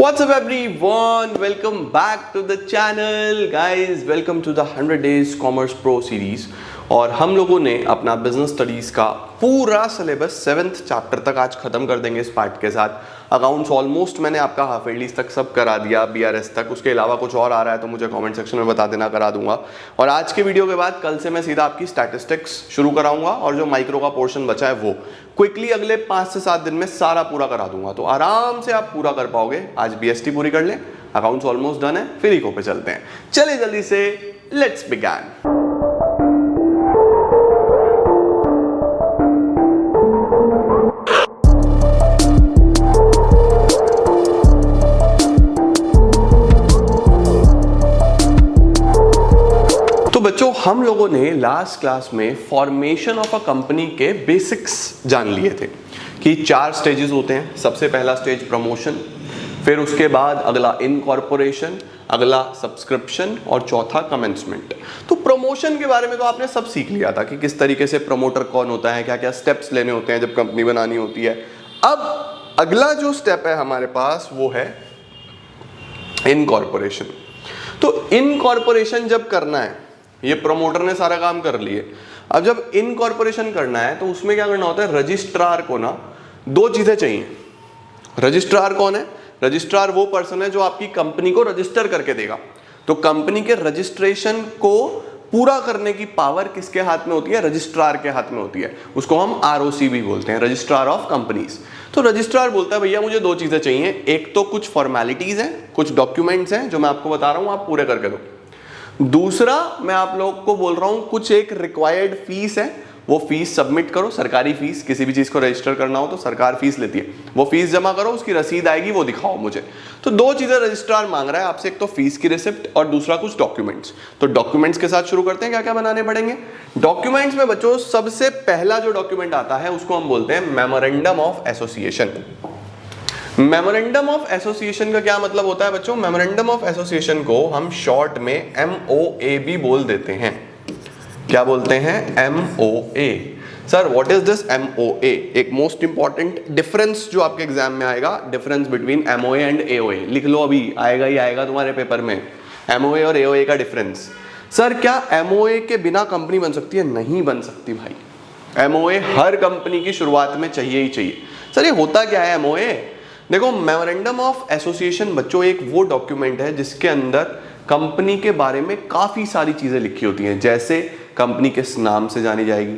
What's up everyone? Welcome back to the channel. Guys, welcome to the 100 Days Commerce Pro series. और हम लोगों ने अपना business studies का पूरा सिलेबस 7th चैप्टर तक आज ख़त्म कर देंगे इस पार्ट के साथ। अकाउंट्स ऑलमोस्ट मैंने आपका हाफ ईयरलीज तक सब करा दिया, बीआरएस तक। उसके अलावा कुछ और आ रहा है तो मुझे कमेंट सेक्शन में बता देना, करा दूंगा। और आज के वीडियो के बाद कल से मैं सीधा आपकी स्टैटिस्टिक्स शुरू कराऊंगा और जो माइक्रो का पोर्शन बचा है वो क्विकली अगले 5 से 7 दिन में सारा पूरा करा दूंगा, तो आराम से आप पूरा कर पाओगे। आज बीएसटी पूरी कर लें, अकाउंट्स ऑलमोस्ट डन है, फिर इको पे चलते हैं। चलिए जल्दी से लेट्स बिगिन। तो बच्चों, हम लोगों ने लास्ट क्लास में फॉर्मेशन ऑफ अ कंपनी के बेसिक्स जान लिए थे कि 4 स्टेजेस होते हैं। सबसे पहला स्टेज प्रमोशन, फिर उसके बाद अगला इनकॉर्पोरेशन, अगला सब्सक्रिप्शन और चौथा कमेंसमेंट। तो प्रमोशन के बारे में तो आपने सब सीख लिया था कि किस तरीके से प्रमोटर कौन होता है, क्या क्या स्टेप्स लेने होते हैं जब कंपनी बनानी होती है। अब अगला जो स्टेप है हमारे पास वो है इनकॉर्पोरेशन। तो इनकॉर्पोरेशन जब करना है, ये प्रमोटर ने सारा काम कर लिए। अब जब इनकॉर्पोरेशन करना है तो उसमें क्या करना होता है, रजिस्ट्रार को ना 2 चीजें चाहिए। रजिस्ट्रार कौन है? रजिस्ट्रार वो पर्सन है जो आपकी कंपनी को रजिस्टर करके देगा। तो कंपनी के रजिस्ट्रेशन को पूरा करने की पावर किसके हाथ में होती है? रजिस्ट्रार के हाथ में होती है। उसको हम आरओसी भी बोलते हैं, रजिस्ट्रार ऑफ कंपनीज। तो रजिस्ट्रार बोलता है भैया मुझे 2 चीजें चाहिए। एक तो कुछ फॉर्मेलिटीज हैं, कुछ डॉक्यूमेंट्स हैं जो मैं आपको बता रहा हूं, आप पूरे करके दो। दूसरा, मैं आप लोग को बोल रहा हूं कुछ एक रिक्वायर्ड फीस है, वो फीस सबमिट करो। सरकारी फीस, किसी भी चीज को रजिस्टर करना हो तो सरकार फीस लेती है, वो फीस जमा करो, उसकी रसीद आएगी, वो दिखाओ मुझे। तो 2 चीजें रजिस्ट्रार मांग रहा है आपसे, एक तो फीस की रिसिप्ट और दूसरा कुछ डॉक्यूमेंट्स। तो डॉक्यूमेंट्स के साथ शुरू करते हैं, क्या क्या बनाने पड़ेंगे। डॉक्यूमेंट्स में बच्चों सबसे पहला जो डॉक्यूमेंट आता है उसको हम बोलते हैं memorandum of association. Memorandum of association का क्या मतलब होता है बच्चों? मेमोरेंडम ऑफ एसोसिएशन को हम शॉर्ट में MOA भी बोल देते हैं। क्या बोलते हैं? MOA। Sir what is this MOA? एक मोस्ट इंपॉर्टेंट डिफरेंस जो आपके एग्जाम में आएगा, difference between MOA and AOA। लिख लो, अभी आएगा ही आएगा तुम्हारे पेपर में, MOA और AOA का डिफरेंस। सर क्या MOA के बिना कंपनी बन सकती है? नहीं बन सकती भाई। MOA हर कंपनी की शुरुआत में चाहिए ही चाहिए। सर ये होता क्या है MOA? देखो, मेमोरेंडम ऑफ एसोसिएशन बच्चों एक वो डॉक्यूमेंट है जिसके अंदर कंपनी के बारे में काफ़ी सारी चीज़ें लिखी होती हैं। जैसे कंपनी किस नाम से जानी जाएगी,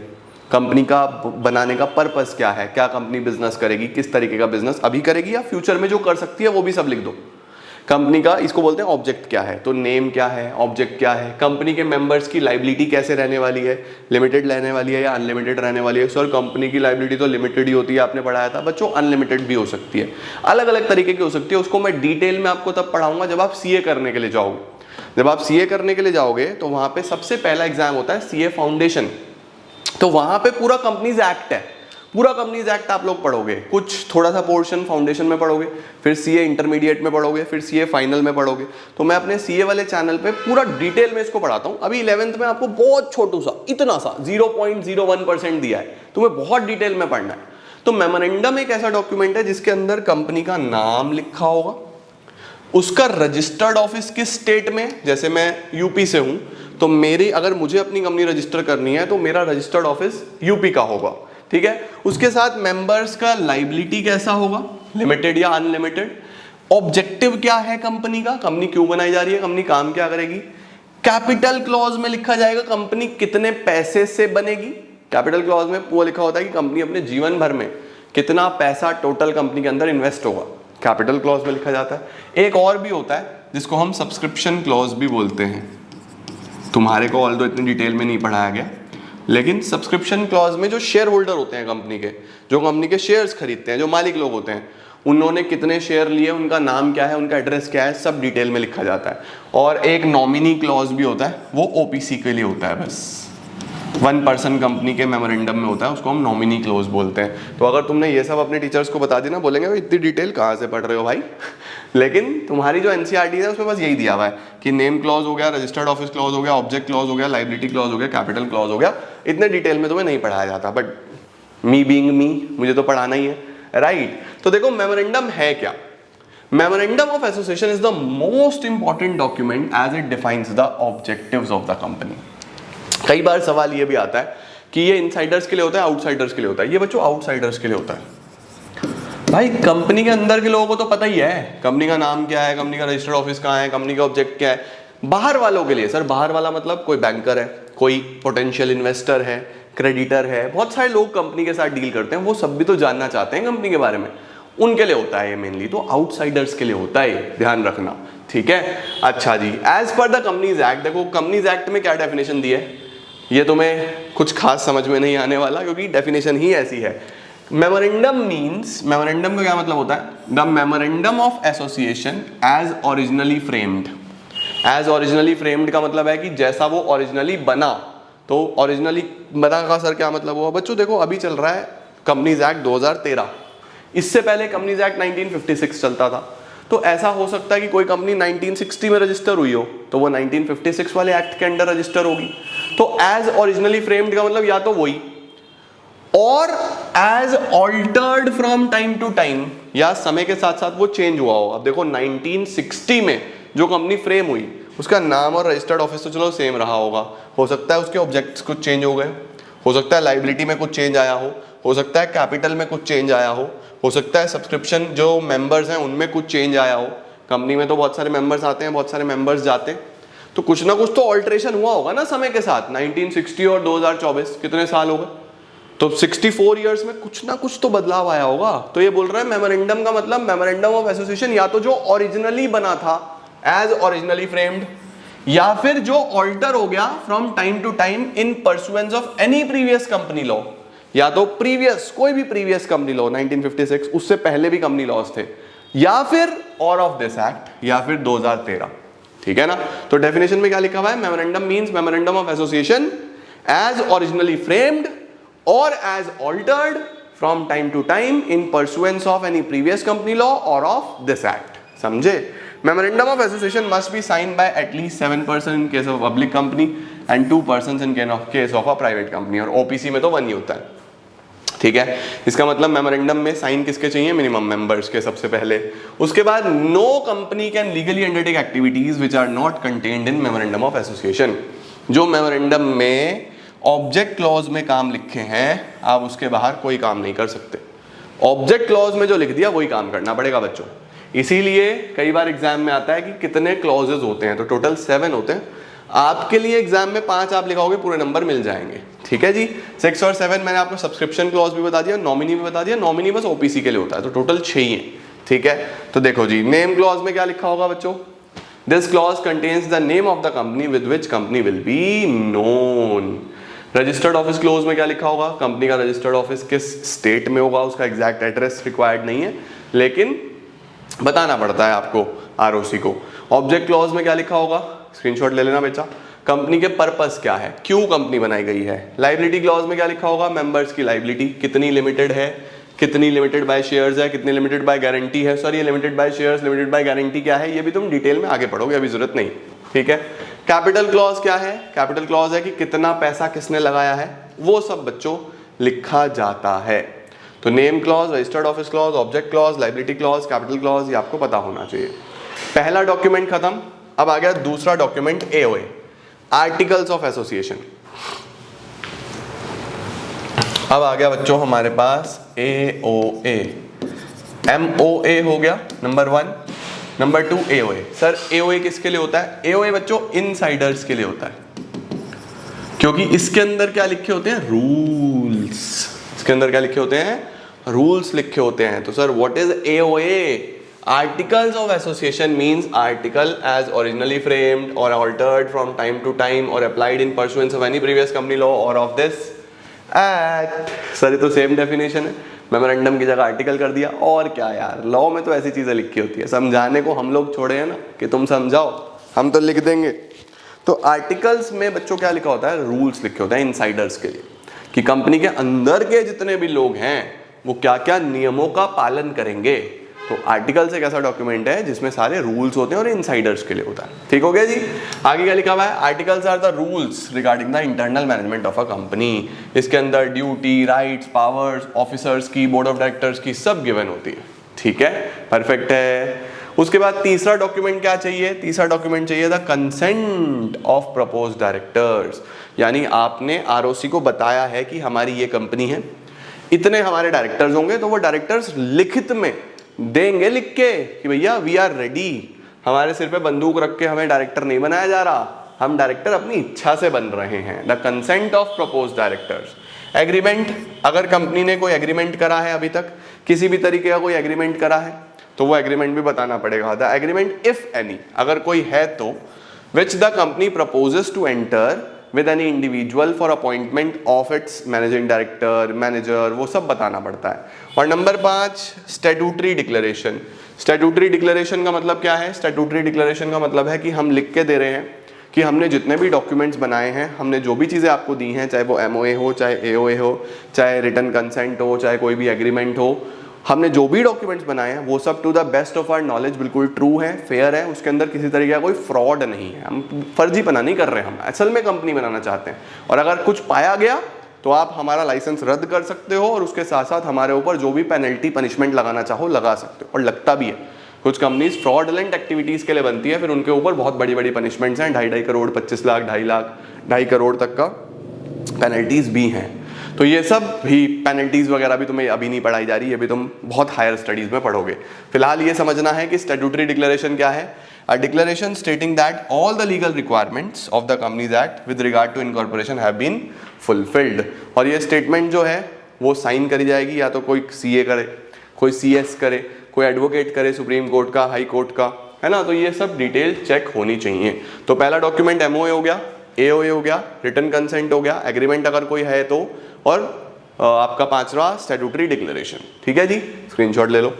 कंपनी का बनाने का पर्पस क्या है, क्या कंपनी बिजनेस करेगी, किस तरीके का बिजनेस अभी करेगी या फ्यूचर में जो कर सकती है वो भी सब लिख दो। कंपनी का, इसको बोलते हैं ऑब्जेक्ट क्या है, तो नेम क्या है, ऑब्जेक्ट क्या है, कंपनी के मेंबर्स की लाइबिलिटी कैसे रहने वाली है, लिमिटेड रहने वाली है या अनलिमिटेड रहने वाली है। सर कंपनी की लाइबिलिटी तो लिमिटेड ही होती है, आपने पढ़ाया था बच्चों, अनलिमिटेड भी हो सकती है, अलग अलग तरीके की हो सकती है। उसको मैं डिटेल में आपको तब पढ़ाऊंगा जब आप CA करने के लिए जाओगे। जब आप CA करने के लिए जाओगे तो वहां पे सबसे पहला एग्जाम होता है CA फाउंडेशन। तो वहां पे पूरा कंपनीज एक्ट है, पूरा कंपनीज एक्ट आप लोग पढ़ोगे। कुछ थोड़ा सा पोर्शन फाउंडेशन में पढ़ोगे, फिर CA इंटरमीडिएट में पढ़ोगे, फिर CA फाइनल में पढ़ोगे। तो मैं अपने CA वाले चैनल पे पूरा डिटेल में इसको पढ़ाता हूँ। अभी 11th में आपको बहुत छोटू सा, इतना सा 0.01% दिया है, तुम्हें बहुत डिटेल में पढ़ना है। तो मेमोरेंडम एक ऐसा डॉक्यूमेंट है जिसके अंदर कंपनी का नाम लिखा होगा, उसका रजिस्टर्ड ऑफिस किस स्टेट में, जैसे मैं यूपी से हूं तो मेरी, अगर मुझे अपनी कंपनी रजिस्टर करनी है तो मेरा रजिस्टर्ड ऑफिस यूपी का होगा, ठीक है। उसके साथ मेंबर्स का लाइबिलिटी कैसा होगा, लिमिटेड या अनलिमिटेड, ऑब्जेक्टिव क्या है कंपनी का, कंपनी क्यों बनाई जा रही है, कंपनी काम क्या करेगी। कैपिटल क्लॉज में लिखा जाएगा कंपनी कितने पैसे से बनेगी। कैपिटल क्लॉज में वो लिखा होता है कि कंपनी अपने जीवन भर में कितना पैसा टोटल कंपनी के अंदर इन्वेस्ट होगा, कैपिटल क्लॉज में लिखा जाता है। एक और भी होता है जिसको हम सब्सक्रिप्शन क्लॉज भी बोलते हैं। तुम्हारे को ऑल्दो इतनी डिटेल में नहीं पढ़ाया गया, लेकिन सब्सक्रिप्शन क्लॉज में जो शेयर होल्डर होते हैं कंपनी के, जो कंपनी के शेयर्स खरीदते हैं, जो मालिक लोग होते हैं, उन्होंने कितने शेयर लिए, उनका नाम क्या है, उनका एड्रेस क्या है, सब डिटेल में लिखा जाता है। और एक नॉमिनी क्लॉज भी होता है, वो OPC के लिए होता है, बस 1 पर्सन कंपनी के मेमोरेंडम में होता है, उसको हम नॉमिनी क्लॉज बोलते हैं। तो अगर तुमने ये सब अपने टीचर्स को बता दी ना, बोलेंगे भाई इतनी डिटेल कहाँ से पढ़ रहे हो भाई। लेकिन तुम्हारी जो NCERT है उसमें बस यही दिया हुआ है कि नेम क्लॉज हो गया, रजिस्टर्ड ऑफिस क्लॉज हो गया, ऑब्जेक्ट क्लॉज हो गया, लाइबिलिटी क्लॉज हो गया, कैपिटल क्लॉज हो गया। इतने डिटेल में तुम्हें नहीं पढ़ाया जाता, बट मी बीइंग मी, मुझे तो पढ़ाना ही है, राइट। तो देखो मेमोरेंडम है क्या। Memorandum of association is the most important document as it defines the objectives of the company. कई बार सवाल ये भी आता है कि ये इनसाइडर्स के लिए होता है, आउटसाइडर्स के लिए होता है। ये बच्चों आउटसाइडर्स के लिए होता है। भाई कंपनी के अंदर के लोगों को तो पता ही है कंपनी का नाम क्या है, कंपनी का रजिस्टर्ड ऑफिस कहाँ है, कंपनी का ऑब्जेक्ट क्या है। बाहर वालों के लिए सर, बाहर वाला मतलब कोई बैंकर है, कोई पोटेंशियल इन्वेस्टर है, क्रेडिटर है, बहुत सारे लोग कंपनी के साथ डील करते हैं, वो सब भी तो जानना चाहते हैं कंपनी के बारे में, उनके लिए होता है ये मेनली। तो आउटसाइडर्स के लिए होता है, ध्यान रखना, ठीक है। अच्छा जी, as per the companies act, देखो कंपनीज एक्ट में क्या डेफिनेशन दी है, ये तुम्हें कुछ खास समझ में नहीं आने वाला क्योंकि डेफिनेशन ही ऐसी है। मेमोरेंडम मीन्स, मेमोरेंडम का क्या मतलब होता है, the memorandum of association as originally framed. As originally framed का मतलब है कि जैसा वो ओरिजिनली बना। तो ओरिजिनली बना का सर क्या मतलब हुआ बच्चों, देखो अभी चल रहा है कंपनीज एक्ट 2013, इससे पहले कंपनीज एक्ट 1956 चलता था। तो ऐसा हो सकता है कि कोई कंपनी 1960 में रजिस्टर हुई हो तो वो 1956 वाले एक्ट के अंडर रजिस्टर होगी। तो एज ओरिजिनली फ्रेम्ड का मतलब या तो वही, और as altered from time to time, या समय के साथ साथ वो चेंज हुआ हो। अब देखो 1960 में जो कंपनी फ्रेम हुई उसका नाम और रजिस्टर्ड ऑफिस तो चलो सेम रहा होगा, हो सकता है उसके ऑब्जेक्ट्स कुछ चेंज हो गए, हो सकता है लाइबिलिटी में कुछ चेंज आया हो सकता है कैपिटल में कुछ चेंज आया हो सकता है सब्सक्रिप्शन जो मेंबर्स हैं उनमें कुछ चेंज आया हो। कंपनी में तो बहुत सारे मेंबर्स आते हैं, बहुत सारे मेंबर्स जाते हैं, तो कुछ ना कुछ तो ऑल्ट्रेशन हुआ होगा ना समय के साथ। 1960 और 2024 कितने साल हो गए, तो 64 इयर्स में कुछ ना कुछ तो बदलाव आया होगा। तो ये बोल रहा है मेमोरेंडम का मतलब, मेमोरेंडम ऑफ एसोसिएशन या तो जो ओरिजिनली बना था एज ओरिजिनली फ्रेम्ड, या फिर जो ऑल्टर हो गया from time to time in pursuance of any previous company law, या तो प्रीवियस कोई भी प्रीवियस कंपनी लॉ 1956, उससे पहले भी कंपनी लॉज थे, या फिर और ऑफ दिस एक्ट, या फिर 2013, ठीक है ना। तो डेफिनेशन में क्या लिखा हुआ है, memorandum means memorandum of association as originally framed or as altered from time to time in pursuance of any previous company law or of this act. समझे? Memorandum of association must be signed by at least 7 persons in case of a public company and 2 persons in case of a private company, और OPC में तो 1 ही होता है, ठीक है। इसका मतलब मेमोरेंडम में साइन किसके चाहिए, मिनिमम मेंबर्स के सबसे पहले। उसके बाद no company can legally undertake activities which are not contained in memorandum of association. जो मेमोरेंडम में ऑब्जेक्ट क्लॉज में काम लिखे हैं आप उसके बाहर कोई काम नहीं कर सकते। ऑब्जेक्ट क्लॉज में जो लिख दिया वही काम करना पड़ेगा बच्चों। इसीलिए कई बार एग्जाम में आता है कि कितने क्लॉजेज होते हैं, तो टोटल 7 होते हैं। आपके लिए एग्जाम में 5 आप लिखाओगे पूरे नंबर मिल जाएंगे, ठीक है जी। 6 और 7 मैंने आपको सब्सक्रिप्शन क्लॉज भी बता दिया, नॉमिनी भी बता दिया। नॉमिनी बस ओपीसी के लिए होता है, तो टोटल 6 ही है, ठीक है। तो देखो जी, नेम क्लॉज में क्या लिखा होगा बच्चों, this clause contains the name of the company with which company will be known. Registered office close में क्या लिखा होगा, कंपनी का रजिस्टर्ड ऑफिस किस स्टेट में होगा, उसका एग्जैक्ट एड्रेस रिक्वायर्ड नहीं है लेकिन बताना पड़ता है आपको आरओसी को। ऑब्जेक्ट क्लॉज में क्या लिखा होगा, स्क्रीनशॉट ले लेना बच्चा, कंपनी के पर्पस क्या है, क्यों कंपनी बनाई गई है। लाइबिलिटी क्लॉज में क्या लिखा होगा, मेंबर्स की लाइबिलिटी कितनी लिमिटेड है, कितनी लिमिटेड बाय शेयर्स है, कितनी लिमिटेड बाय गारंटी है। सॉरी, ये limited by shares, limited by guarantee क्या है ये भी तुम डिटेल में आगे पढ़ोगे, अभी जरूरत नहीं, ठीक है। कैपिटल क्लॉज क्या है, कैपिटल क्लॉज है कि कितना पैसा किसने लगाया है, वो सब बच्चों लिखा जाता है। तो name clause, registered office clause, object clause, liability clause, capital clause, ये आपको पता होना चाहिए। पहला डॉक्यूमेंट खत्म, अब आ गया दूसरा document AOA, articles of association. अब आ गया बच्चों हमारे पास एओए, एमओए हो गया number 1, number 2 AOA. Sir AOA किसके लिए होता है, एओए बच्चों इनसाइडर्स के लिए होता है, क्योंकि इसके अंदर क्या लिखे होते हैं, रूल्स। इसके अंदर क्या लिखे होते हैं, रूल्स लिखे होते हैं। तो sir what is AOA, articles of association means article as originally framed or altered from time to time or applied in pursuance of any previous company law or of this act. Sir ये तो same definition है, memorandum की जगह article कर दिया, और क्या यार, लॉ में तो ऐसी चीजें लिखी होती है, समझाने को हम लोग छोड़े हैं ना कि तुम समझाओ, हम तो लिख देंगे। तो आर्टिकल्स में बच्चों क्या लिखा होता है, रूल्स लिखे होते हैं इनसाइडर्स के लिए, कि कंपनी के अंदर के जितने भी लोग हैं वो क्या क्या नियमों का पालन करेंगे। तो आर्टिकल्स एक ऐसा डॉक्यूमेंट है जिसमें सारे रूल्स होते हैं और इनसाइडर्स के लिए होता है, ठीक हो गया जी। आगे क्या लिखा हुआ है, articles are the rules regarding the internal management of a company. इसके अंदर ड्यूटी, राइट्स, पावर्स, ऑफिसर्स की, बोर्ड ऑफ डायरेक्टर्स की सब गिवन होती है, ठीक है, परफेक्ट है। उसके बाद तीसरा डॉक्यूमेंट क्या चाहिए, तीसरा डॉक्यूमेंट चाहिए the consent of propose directors, यानी आपने आरओसी को बताया है कि हमारी ये कंपनी है, इतने हमारे डायरेक्टर्स होंगे, तो वो डायरेक्टर्स लिखित में देंगे लिख के कि भैया वी आर रेडी, हमारे सिर पे बंदूक रख के हमें डायरेक्टर नहीं बनाया जा रहा, हम डायरेक्टर अपनी इच्छा से बन रहे हैं। The consent of propose directors. Agreement, अगर कंपनी ने कोई एग्रीमेंट करा है, अभी तक किसी भी तरीके का कोई एग्रीमेंट करा है, तो वो एग्रीमेंट भी बताना पड़ेगा। द एग्रीमेंट इफ एनी, अगर कोई है तो, which the company proposes to enter with any individual for appointment of its managing director, manager, वो सब बताना पड़ता है। और number 5 statutory declaration. Statutory declaration का मतलब क्या है? स्टैट्यूटरी डिक्लेरेशन का मतलब है कि हम लिख के दे रहे हैं कि हमने जितने भी डॉक्यूमेंट्स बनाए हैं, हमने जो भी चीज़ें आपको दी हैं, चाहे वो एमओए हो, चाहे एओए हो, चाहे रिटन कंसेंट हो, चाहे कोई भी एग्रीमेंट हो, हमने जो भी डॉक्यूमेंट्स बनाए हैं वो सब to the best of our knowledge बिल्कुल ट्रू है, फेयर है, उसके अंदर किसी तरीके का कोई फ्रॉड नहीं है, हम फर्जीपना नहीं कर रहे, हम असल में कंपनी बनाना चाहते हैं। और अगर कुछ पाया गया तो आप हमारा लाइसेंस रद्द कर सकते हो और उसके साथ साथ हमारे ऊपर जो भी पेनल्टी पनिशमेंट लगाना चाहो लगा सकते हो, और लगता भी है। कुछ कंपनीज फ्रॉडलेंट एक्टिविटीज के लिए बनती है, फिर उनके ऊपर बहुत बड़ी बड़ी पनिशमेंट्स हैं, 2.5 करोड़, 25 लाख, 2.5 लाख, 2.5 करोड़ तक का पेनल्टीज भी हैं। तो ये सब भी पेनल्टीज वगैरह भी तुम्हें अभी नहीं पढ़ाई जा रही, ये भी तुम बहुत हायर स्टडीज में पढ़ोगे। फिलहाल ये समझना है कि स्टैट्यूटरी डिक्लेरेशन क्या है। A declaration stating that all the legal requirements of the companies act with regard to incorporation have been fulfilled. और ये स्टेटमेंट जो है वो साइन करी जाएगी, या तो कोई सीए करे, कोई सीएस करे, कोई एडवोकेट करे, सुप्रीम कोर्ट का, हाई कोर्ट का, है ना। तो ये सब डिटेल चेक होनी चाहिए। तो पहला डॉक्यूमेंट एमओए हो गया, एओए हो गया, रिटन कंसेंट हो गया, एग्रीमेंट अगर कोई है तो, और आपका 5वां स्टैट्यूटरी डिक्लेरेशन। ठीक है जी, स्क्रीनशॉट ले लो।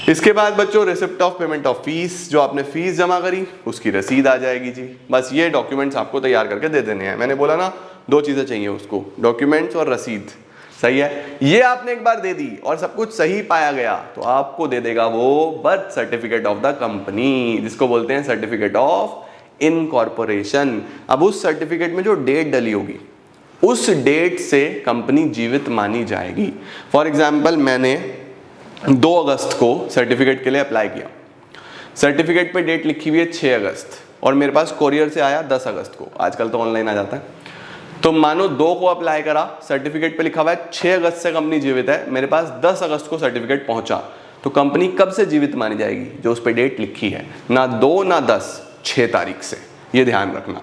इसके बाद बच्चों receipt of payment of fees, जो आपने फीस जमा करी उसकी रसीद आ जाएगी जी। बस ये डॉक्यूमेंट्स आपको तैयार करके दे देने हैं। मैंने बोला ना 2 चीजें चाहिए उसको, डॉक्यूमेंट्स और रसीद। सही है, ये आपने एक बार दे दी और सब कुछ सही पाया गया तो आपको दे देगा वो birth certificate of the company, जिसको बोलते हैं सर्टिफिकेट ऑफ इनकॉर्पोरेशन। अब उस सर्टिफिकेट में जो डेट डली होगी उस डेट से कंपनी जीवित मानी जाएगी। फॉर एग्जाम्पल मैंने 2 अगस्त को सर्टिफिकेट के लिए अप्लाई किया, सर्टिफिकेट पे डेट लिखी हुई है 6 अगस्त और मेरे पास कोरियर से आया 10 अगस्त को, आजकल तो ऑनलाइन आ जाता है। तो मानो 2 को अप्लाई करा, सर्टिफिकेट पे लिखा हुआ है 6 अगस्त से कंपनी जीवित है, मेरे पास 10 अगस्त को सर्टिफिकेट पहुंचा, तो कंपनी कब से जीवित मानी जाएगी? जो उस पर डेट लिखी है, ना 2 ना 10, 6 तारीख से। ये ध्यान रखना।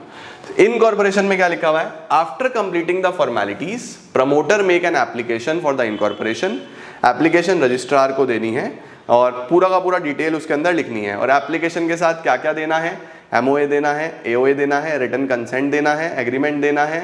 इनकॉर्पोरेशन में क्या लिखा हुआ है? After completing the formalities promoter make an application for the incorporation. Application registrar को देनी है और पूरा का पूरा डिटेल उसके अंदर लिखनी है। और एप्लीकेशन के साथ क्या क्या देना है? एमओए देना है, एओए देना है, रिटन कंसेंट देना है, एग्रीमेंट देना है,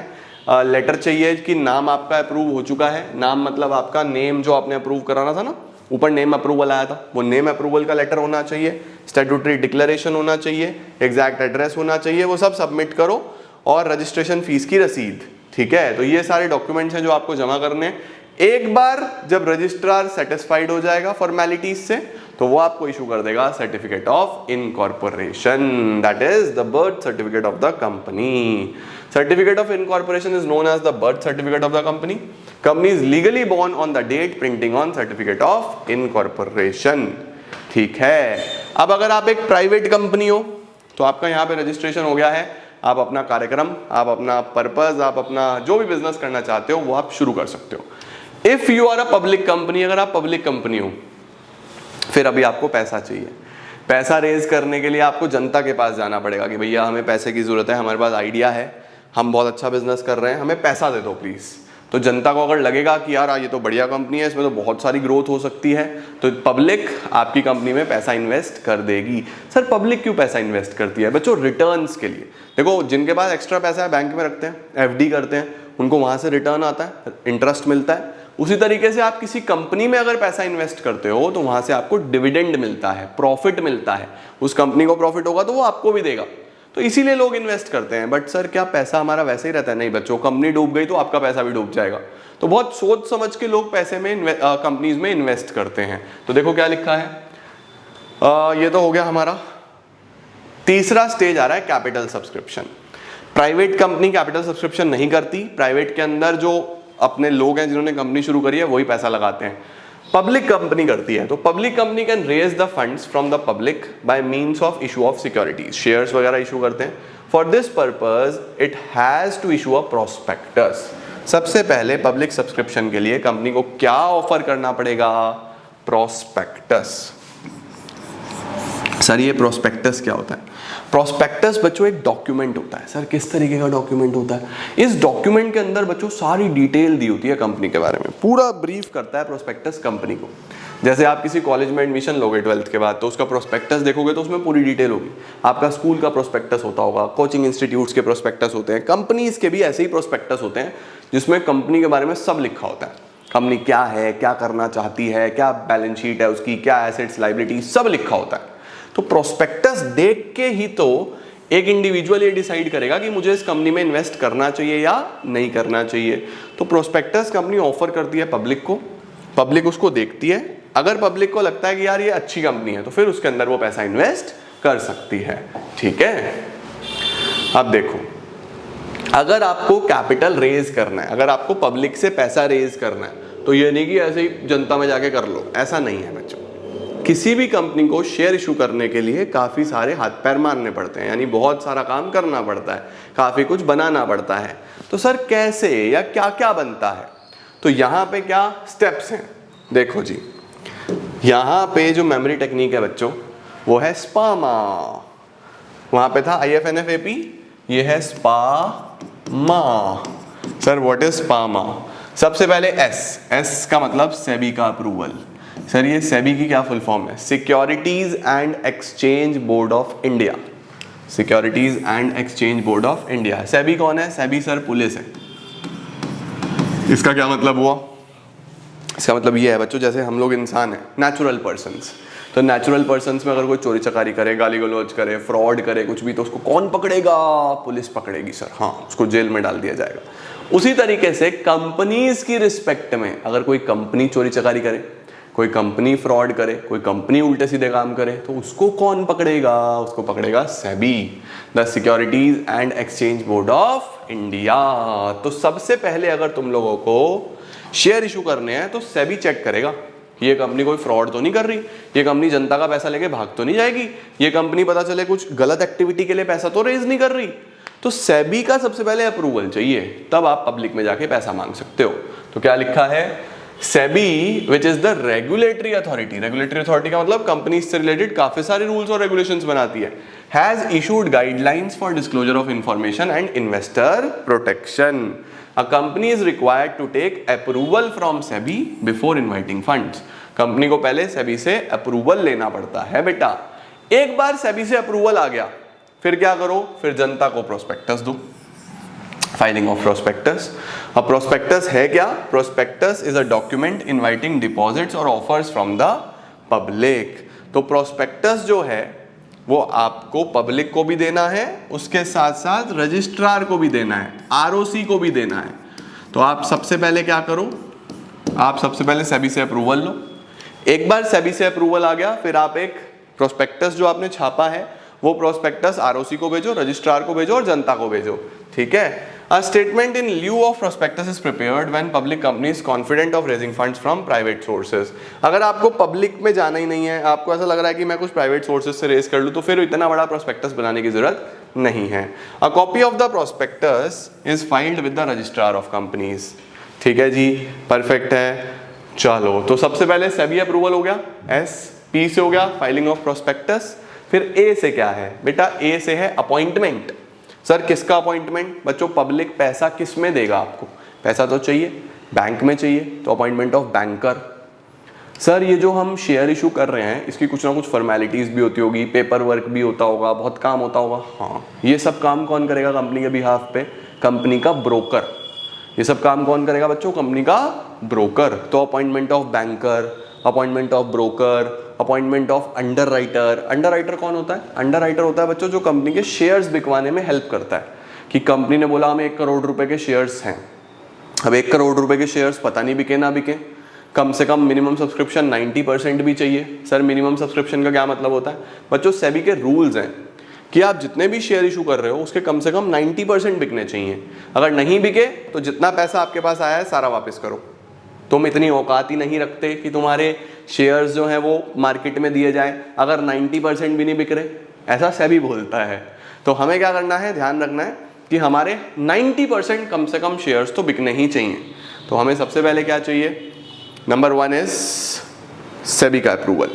लेटर चाहिए कि नाम आपका अप्रूव हो चुका है। नाम मतलब आपका नेम जो आपने अप्रूव कराना था ना, ऊपर नेम अप्रूवल आया था, वो नेम अप्रूवल का लेटर होना चाहिए, स्टैट्यूटरी डिक्लेरेशन होना चाहिए, एग्जैक्ट एड्रेस होना चाहिए, वो सब सबमिट करो, और रजिस्ट्रेशन फीस की रसीद। ठीक है, तो ये सारे डॉक्यूमेंट्स हैं जो आपको जमा करने हैं। एक बार जब रजिस्ट्रार सेटिस्फाइड हो जाएगा फॉर्मेलिटीज से, तो वो आपको इशू कर देगा certificate of incorporation, that is the birth certificate of the company. Certificate of incorporation is known as the birth certificate of the company. Company is legally born on the date printing on certificate of incorporation. ठीक है, अब अगर आप एक private company हो तो आपका यहाँ पे रजिस्ट्रेशन हो गया है, आप अपना कार्यक्रम, आप अपना पर्पस, आप अपना जो भी बिजनेस करना चाहते हो वो आप शुरू कर सकते हो। If you are a public company, अगर आप पब्लिक कंपनी हो, फिर अभी आपको पैसा चाहिए। पैसा रेज करने के लिए आपको जनता के पास जाना पड़ेगा कि भैया हमें पैसे की जरूरत है, हमारे पास आइडिया है, हम बहुत अच्छा बिजनेस कर रहे हैं, हमें पैसा दे दो प्लीज। तो जनता को अगर लगेगा कि यार ये तो बढ़िया कंपनी है, इसमें तो बहुत सारी ग्रोथ हो सकती है, तो पब्लिक आपकी कंपनी में पैसा इन्वेस्ट कर देगी। सर पब्लिक क्यों पैसा इन्वेस्ट करती है? बच्चों रिटर्न्स के लिए। देखो जिनके पास एक्स्ट्रा पैसा है बैंक में रखते हैं, एफडी करते हैं, उनको वहां से रिटर्न आता है, इंटरेस्ट मिलता है। उसी तरीके से आप किसी कंपनी में अगर पैसा इन्वेस्ट करते हो तो वहां से आपको डिविडेंड मिलता है, प्रॉफिट मिलता है। उस कंपनी को प्रॉफिट होगा तो वो आपको भी देगा, तो इसीलिए लोग इन्वेस्ट करते हैं। बट सर क्या पैसा हमारा वैसे ही रहता है? नहीं बच्चों, कंपनी डूब गई तो आपका पैसा भी डूब जाएगा। तो बहुत सोच समझ के लोग पैसे में कंपनीज में इन्वेस्ट करते हैं। तो देखो क्या लिखा है, ये तो हो गया हमारा। तीसरा स्टेज आ रहा है capital subscription. Private company capital subscription नहीं करती, प्राइवेट के अंदर जो अपने लोग हैं जिन्होंने कंपनी शुरू करी है वही पैसा लगाते हैं। पब्लिक कंपनी करती है, तो public company can raise the funds from the public by means of issue of securities, shares वगैरह इशू करते हैं। For this purpose it has to issue a prospectus. सबसे पहले पब्लिक सब्सक्रिप्शन के लिए कंपनी को क्या ऑफर करना पड़ेगा? प्रोस्पेक्टस। सर ये प्रोस्पेक्टस क्या होता है? प्रोस्पेक्टस बच्चों एक डॉक्यूमेंट होता है। सर किस तरीके का डॉक्यूमेंट होता है? इस डॉक्यूमेंट के अंदर बच्चों सारी डिटेल दी होती है कंपनी के बारे में, पूरा ब्रीफ करता है प्रोस्पेक्टस कंपनी को। जैसे आप किसी कॉलेज में एडमिशन लोगे 12th के बाद, तो उसका प्रोस्पेक्टस देखोगे तो उसमें पूरी डिटेल होगी। आपका स्कूल का प्रोस्पेक्टस होता होगा, कोचिंग इंस्टीट्यूट्स के प्रोस्पेक्टस होते हैं, कंपनीज के भी ऐसे ही प्रोस्पेक्टस होते हैं जिसमें कंपनी के बारे में सब लिखा होता है। कंपनी क्या है, क्या करना चाहती है, क्या बैलेंस शीट है उसकी, क्या एसेट्स लायबिलिटी, सब लिखा होता है। तो प्रोस्पेक्टस देख के ही तो एक इंडिविजुअल ये डिसाइड करेगा कि मुझे इस कंपनी में इन्वेस्ट करना चाहिए या नहीं करना चाहिए। तो प्रोस्पेक्टस कंपनी ऑफर करती है पब्लिक को, पब्लिक उसको देखती है। अगर पब्लिक को लगता है कि यार ये अच्छी कंपनी है, तो फिर उसके अंदर वो पैसा इन्वेस्ट कर सकती है। ठीक है, अब देखो, अगर आपको कैपिटल रेज करना है, अगर आपको पब्लिक से पैसा रेज करना है, तो ये नहीं कि ऐसे ही जनता में जाके कर लो, ऐसा नहीं है बच्चों। किसी भी कंपनी को शेयर इशू करने के लिए काफी सारे हाथ पैर मारने पड़ते हैं, यानी बहुत सारा काम करना पड़ता है, काफी कुछ बनाना पड़ता है। तो सर कैसे या क्या क्या बनता है? तो यहाँ पे क्या स्टेप्स हैं? देखो जी, यहाँ पे जो मेमोरी टेक्निक है बच्चों, वो है स्पामा। वहां पे था IFNFAP, ये है SPAMA. Sir what is SPAMA? सबसे पहले एस का मतलब सेबी का अप्रूवल। सर ये सेबी की क्या फुल फॉर्म है? Securities and exchange board of India. Securities and exchange board of India. SEBI कौन है? सेबी सर पुलिस है। इसका क्या मतलब हुआ? इसका मतलब ये है बच्चों, जैसे हम लोग इंसान हैं, नेचुरल पर्सन्स, तो नेचुरल पर्सन्स में अगर कोई चोरी चकारी करे, गाली गलौज करे, फ्रॉड करे कुछ भी, तो उसको कौन पकड़ेगा? पुलिस पकड़ेगी सर। हाँ, उसको जेल में डाल दिया जाएगा। उसी तरीके से कंपनीज की रिस्पेक्ट में अगर कोई कंपनी चोरी चकारी करे, कोई कंपनी फ्रॉड करे, कोई कंपनी उल्टे सीधे काम करे, तो उसको कौन पकड़ेगा? उसको पकड़ेगा SEBI, the securities and exchange board of India. तो सबसे पहले अगर तुम लोगों को शेयर इशू करने हैं तो सेबी चेक करेगा, ये कंपनी कोई फ्रॉड तो नहीं कर रही, ये कंपनी जनता का पैसा लेके भाग तो नहीं जाएगी, ये कंपनी पता चले कुछ गलत एक्टिविटी के लिए पैसा तो रेज नहीं कर रही। तो सेबी का सबसे पहले अप्रूवल चाहिए, तब आप पब्लिक में जाके पैसा मांग सकते हो। तो क्या लिखा है? SEBI which is the regulatory authority. Regulatory authority का मतलब कंपनी से रिलेटेड काफी सारे रूल्स और रेगुलेशंस बनाती है। Has issued guidelines for disclosure of information and investor protection. A company is required to take approval from SEBI before inviting funds. Company को पहले सेबी से अप्रूवल लेना पड़ता है बेटा। एक बार सेबी से अप्रूवल आ गया, फिर क्या करो? फिर जनता को प्रोस्पेक्टस दो, फाइलिंग ऑफ प्रोस्पेक्टस। अब प्रोस्पेक्टस है क्या? Prospectus is a document inviting deposits और ऑफर्स फ्रॉम द पब्लिक। तो प्रोस्पेक्टस जो है वो आपको पब्लिक को भी देना है, उसके साथ साथ रजिस्ट्रार को भी देना है, आरओसी को भी देना है। तो आप सबसे पहले क्या करो? आप सबसे पहले सेबी से अप्रूवल लो। एक बार सेबी से अप्रूवल आ गया, फिर आप एक प्रोस्पेक्टस जो आपने छापा है वो प्रोस्पेक्टस आरओसी को भेजो, रजिस्ट्रार को भेजो और जनता को भेजो। ठीक है। A statement in lieu of prospectus is prepared when public company is confident of raising funds from private sources. अगर आपको पब्लिक में जाना ही नहीं है, आपको ऐसा लग रहा है कि मैं कुछ प्राइवेट सोर्सेज से रेज कर लूँ, तो फिर इतना बड़ा प्रोस्पेक्टस बनाने की जरूरत नहीं है। A copy of the prospectus is filed with the registrar of companies. ठीक है जी, परफेक्ट है। चलो, तो सबसे पहले सेबी अप्रूवल हो गया, एस। पी से हो गया फाइलिंग ऑफ प्रोस्पेक्टस। फिर ए से क्या है बेटा? ए से है अपॉइंटमेंट। सर किसका अपॉइंटमेंट? बच्चों पब्लिक पैसा किस में देगा? आपको पैसा तो चाहिए, बैंक में चाहिए, तो अपॉइंटमेंट ऑफ बैंकर। सर ये जो हम शेयर इशू कर रहे हैं, इसकी कुछ ना कुछ फॉर्मेलिटीज भी होती होगी, पेपर वर्क भी होता होगा, बहुत काम होता होगा। हाँ, ये सब काम कौन करेगा कंपनी के बिहाफ पे? कंपनी का ब्रोकर। ये सब काम कौन करेगा बच्चों? कंपनी का ब्रोकर। तो appointment of banker, appointment of broker, appointment of under writer. Under writer कौन होता है? अंडर राइटर होता है बच्चों जो कंपनी के शेयर्स बिकवाने में हेल्प करता है। कि कंपनी ने बोला हमें 1 करोड़ रुपए के शेयर्स हैं, अब 1 करोड़ रुपए के शेयर्स पता नहीं बिके ना बिके, कम से कम मिनिमम सब्सक्रिप्शन 90% भी चाहिए। सर मिनिमम सब्सक्रिप्शन का क्या मतलब होता है? बच्चों सेबी के रूल्स हैं कि आप जितने भी शेयर इशू कर रहे हो उसके कम से कम 90% बिकने चाहिए। अगर नहीं बिके तो जितना पैसा आपके पास आया है सारा वापस करो। तुम इतनी औकात ही नहीं रखते कि तुम्हारे शेयर्स जो हैं वो मार्केट में दिए जाएं अगर 90% भी नहीं बिक रहे, ऐसा सेबी बोलता है। तो हमें क्या करना है, ध्यान रखना है कि हमारे 90% कम से कम शेयर्स तो बिकने ही चाहिए। तो हमें सबसे पहले क्या चाहिए, नंबर 1 इज सेबी का approval,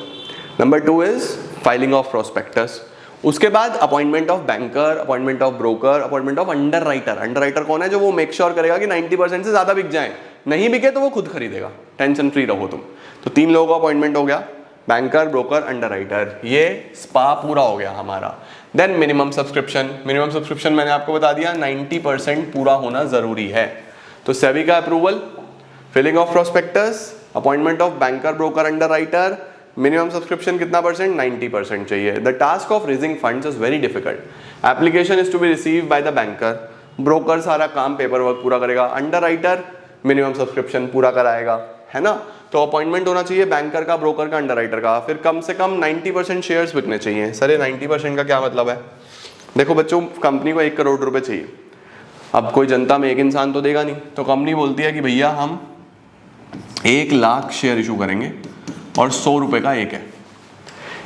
number 2 is filing of prospectus, उसके बाद appointment of banker, appointment of broker, appointment of underwriter. Underwriter कौन है, जो वो मेक श्योर करेगा कि 90% से ज्यादा बिक जाए, नहीं बिके तो वो खुद खरीदेगा, टेंशन फ्री रहो तुम। तो 3 लोगों का अपॉइंटमेंट हो गया, बैंकर, ब्रोकर, अंडरराइटर, ये स्पा पूरा हो गया हमारा। Then minimum subscription, minimum subscription मैंने आपको बता दिया 90% पूरा होना जरूरी है। तो सेबी का approval, filling of prospectus, appointment of banker, broker, underwriter, minimum subscription कितना परसेंट, 90% चाहिए। The task of raising funds is very difficult. Application is to be receive by the banker, broker सारा काम पेपर वर्क पूरा करेगा, underwriter minimum subscription पूरा कराएगा, है ना। तो अपॉइंटमेंट होना चाहिए बैंकर का, ब्रोकर का, अंडरराइटर का, फिर कम से कम 90% शेयर्स बिकने चाहिए। सर ये 90% का क्या मतलब है, देखो बच्चों, कंपनी को 1 करोड़ रुपए चाहिए, अब कोई जनता में एक इंसान तो देगा नहीं, तो कंपनी बोलती है कि भैया हम 1 लाख शेयर इशू करेंगे और 100 रुपए का एक है।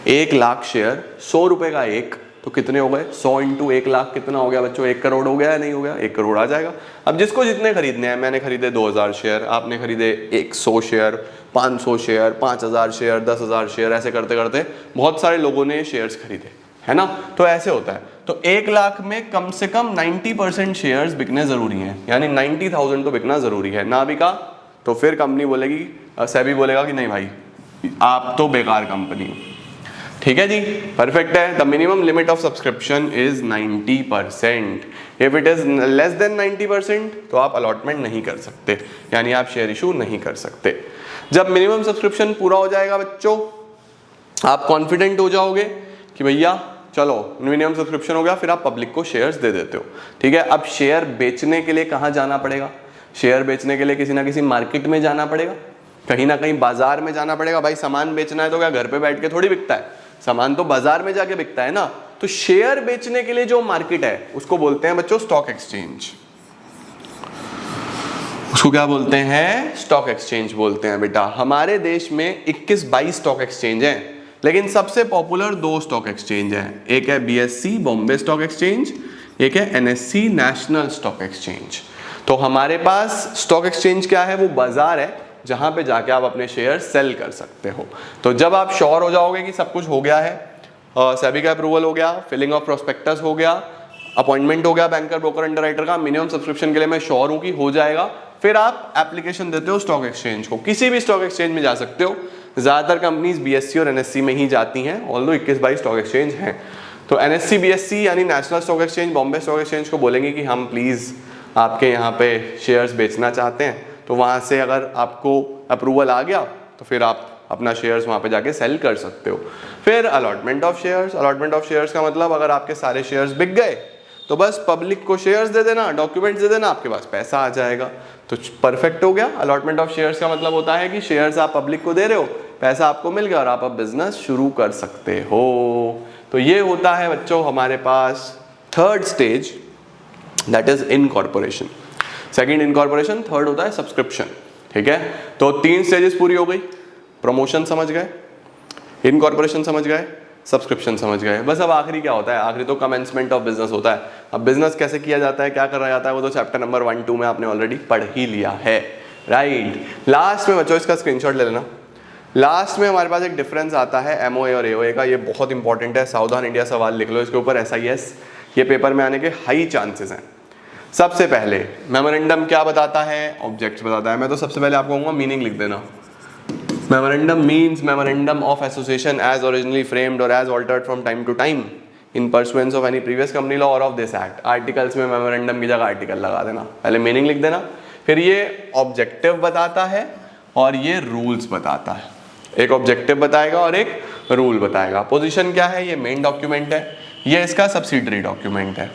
1 लाख शेयर 100 रुपए का एक, तो कितने हो गए, 100 इंटू 1 लाख कितना हो गया बच्चों, 1 करोड़ हो गया या नहीं हो गया, 1 करोड़ आ जाएगा। अब जिसको जितने खरीदने हैं, मैंने खरीदे 2000 शेयर, आपने खरीदे 100 शेयर, 500 शेयर, 5000 शेयर, 10,000 शेयर, ऐसे करते करते बहुत सारे लोगों ने शेयर्स खरीदे, है ना। तो ऐसे होता है। तो 1 लाख में कम से कम 90% शेयर्स बिकने जरूरी हैं, यानी 90,000 तो बिकना जरूरी है। ना बिका तो फिर कंपनी बोलेगी, सेबी बोलेगा कि नहीं भाई आप तो बेकार कंपनी हो। ठीक है जी, परफेक्ट है। The minimum limit of subscription is 90%। If it is less than 90% तो आप अलॉटमेंट नहीं कर सकते, यानी आप शेयर इशू नहीं कर सकते। जब मिनिमम सब्सक्रिप्शन पूरा हो जाएगा बच्चों, आप कॉन्फिडेंट हो जाओगे कि भैया चलो मिनिमम सब्सक्रिप्शन हो गया, फिर आप पब्लिक को शेयर्स दे देते हो। ठीक है, अब शेयर बेचने के लिए कहाँ जाना पड़ेगा, शेयर बेचने के लिए किसी ना किसी मार्केट में जाना पड़ेगा, कहीं ना कहीं बाजार में जाना पड़ेगा। भाई सामान बेचना है तो क्या घर पे बैठ के थोड़ी बिकता है, सामान तो बाजार में जाके बिकता है ना। तो शेयर बेचने के लिए जो मार्केट है उसको बोलते हैं बच्चों स्टॉक एक्सचेंज। उसको क्या बोलते हैं, स्टॉक एक्सचेंज बोलते हैं बेटा। हमारे देश में 21-22 स्टॉक एक्सचेंज हैं, लेकिन सबसे पॉपुलर 2 स्टॉक एक्सचेंज हैं। एक है BSE बॉम्बे स्टॉक एक्सचेंज, एक है NSE नेशनल स्टॉक एक्सचेंज। तो हमारे पास स्टॉक एक्सचेंज क्या है, वो बाजार है जहां पे जाके आप अपने शेयर सेल कर सकते हो। तो जब आप श्योर हो जाओगे कि सब कुछ हो गया है, सेबी का अप्रूवल हो गया, फिलिंग ऑफ प्रोस्पेक्टस हो गया, अपॉइंटमेंट हो गया बैंकर, ब्रोकर, अंडरराइटर का, मिनिमम सब्सक्रिप्शन के लिए मैं श्योर हूं कि हो जाएगा, फिर आप एप्लीकेशन देते हो स्टॉक एक्सचेंज को। किसी भी स्टॉक एक्सचेंज में जा सकते हो, ज्यादातर कंपनीज BSE और NSE में ही जाती हैं, ऑल्दो 21-22 स्टॉक एक्सचेंज हैं। तो NSE BSE यानी national stock exchange, Bombay stock exchange को बोलेंगे कि हम प्लीज आपके यहाँ पे शेयर्स बेचना चाहते हैं। तो वहाँ से अगर आपको अप्रूवल आ गया तो फिर आप अपना शेयर्स वहाँ पे जाके सेल कर सकते हो। फिर allotment of shares, allotment of shares का मतलब अगर आपके सारे शेयर्स बिक गए तो बस पब्लिक को शेयर्स दे देना, डॉक्यूमेंट्स दे देना, आपके पास पैसा आ जाएगा। तो परफेक्ट हो गया। अलॉटमेंट ऑफ शेयर्स का मतलब होता है कि शेयर्स आप पब्लिक को दे रहे हो, पैसा आपको मिल गया और आप अब बिजनेस शुरू कर सकते हो। तो ये होता है बच्चों हमारे पास 3rd stage, that is incorporation. Second incorporation, third होता है सब्सक्रिप्शन। ठीक है, तो 3 स्टेजेस पूरी हो गई। प्रमोशन समझ गए, इनकॉर्पोरेशन समझ गए, सब्सक्रिप्शन समझ गए। बस अब आखिरी क्या होता है, आखिरी तो कमेंसमेंट ऑफ बिजनेस होता है। अब बिजनेस कैसे किया जाता है, क्या करा जाता है, वो तो चैप्टर नंबर 1-2 में आपने ऑलरेडी पढ़ ही लिया है, राइट। लास्ट में बच्चों इसका स्क्रीनशॉट ले लेना। लास्ट में हमारे पास एक डिफरेंस आता है MOA और AOA का, ये बहुत इंपॉर्टेंट है, सावधान इंडिया सवाल लिख लो इसके ऊपर, SIS ये पेपर में आने के हाई चांसेस हैं। सबसे पहले मेमोरेंडम क्या बताता है, ऑब्जेक्ट्स बताता है। मैं तो सबसे पहले आपको कहूँगा मीनिंग लिख देना। Memorandum means memorandum of association as originally framed or as altered from time to time in pursuance of any previous company law or of this act. Articles में मेमोरेंडम की जगह आर्टिकल लगा देना, पहले मीनिंग लिख देना। फिर ये ऑब्जेक्टिव बताता है और ये रूल्स बताता है। एक ऑब्जेक्टिव बताएगा और एक रूल बताएगा। पोजीशन क्या है, ये मेन डॉक्यूमेंट है, ये इसका सब्सिडरी डॉक्यूमेंट है।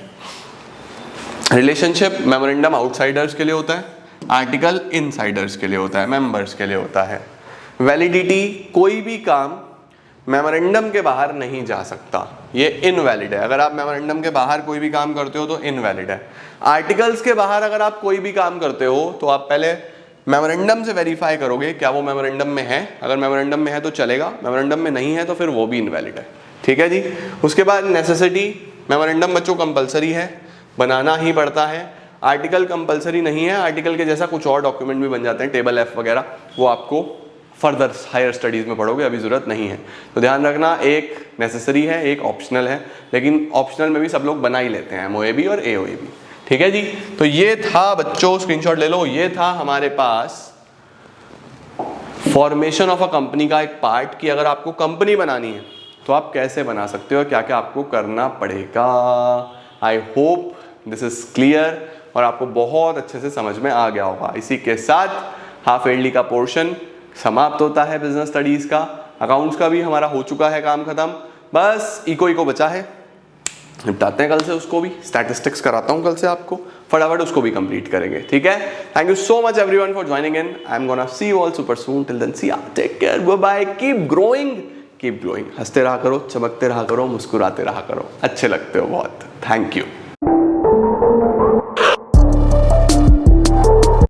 रिलेशनशिप मेमोरेंडम आउटसाइडर्स के लिए होता है, आर्टिकल इनसाइडर्स के लिए होता है, मेंबर्स के लिए होता है। वैलिडिटी, कोई भी काम मेमोरेंडम के बाहर नहीं जा सकता, ये इनवैलिड है। अगर आप मेमोरेंडम के बाहर कोई भी काम करते हो तो इनवैलिड है। आर्टिकल्स के बाहर अगर आप कोई भी काम करते हो तो आप पहले मेमोरेंडम से वेरीफाई करोगे क्या वो मेमोरेंडम में है, अगर मेमोरेंडम में है तो चलेगा, मेमोरेंडम में नहीं है तो फिर वो भी इनवैलिड है। ठीक है जी। उसके बाद नेसेसिटी, मेमोरेंडम बच्चों कंपलसरी है, बनाना ही पड़ता है। आर्टिकल कंपलसरी नहीं है, आर्टिकल के जैसा कुछ और डॉक्यूमेंट भी बन जाते हैं, टेबल एफ वगैरह, वो आपको फर्दर हायर स्टडीज़ में पढ़ोगे, अभी ज़रूरत नहीं है। तो ध्यान रखना, एक नेसेसरी है, एक ऑप्शनल है, लेकिन ऑप्शनल में भी सब लोग बना ही लेते हैं, MOAB और AOAB। ठीक है जी। तो ये था बच्चों, स्क्रीनशॉट ले लो, ये था हमारे पास फॉर्मेशन ऑफ अ कंपनी का एक पार्ट, कि अगर आपको कंपनी बनानी है तो आप कैसे बना सकते हो, क्या क्या आपको करना पड़ेगा। I hope this is clear और आपको बहुत अच्छे से समझ में आ गया होगा। इसी के साथ हाफ ईयरली का पोर्शन समाप्त होता है बिजनेस स्टडीज का। अकाउंट्स का भी हमारा हो चुका है काम खत्म, बस इको बचा है, निपटाते हैं कल से उसको भी। स्टैटिस्टिक्स कराता हूं कल से आपको, फटाफट उसको भी कंप्लीट करेंगे। ठीक है, thank you so much everyone for joining in. I am gonna see you all super soon, till then see ya, take care, bye bye, keep growing, keep growing. हंसते रहा करो, चमकते रहा करो, मुस्कुराते रहा करो, अच्छे लगते हो बहुत। Thank you.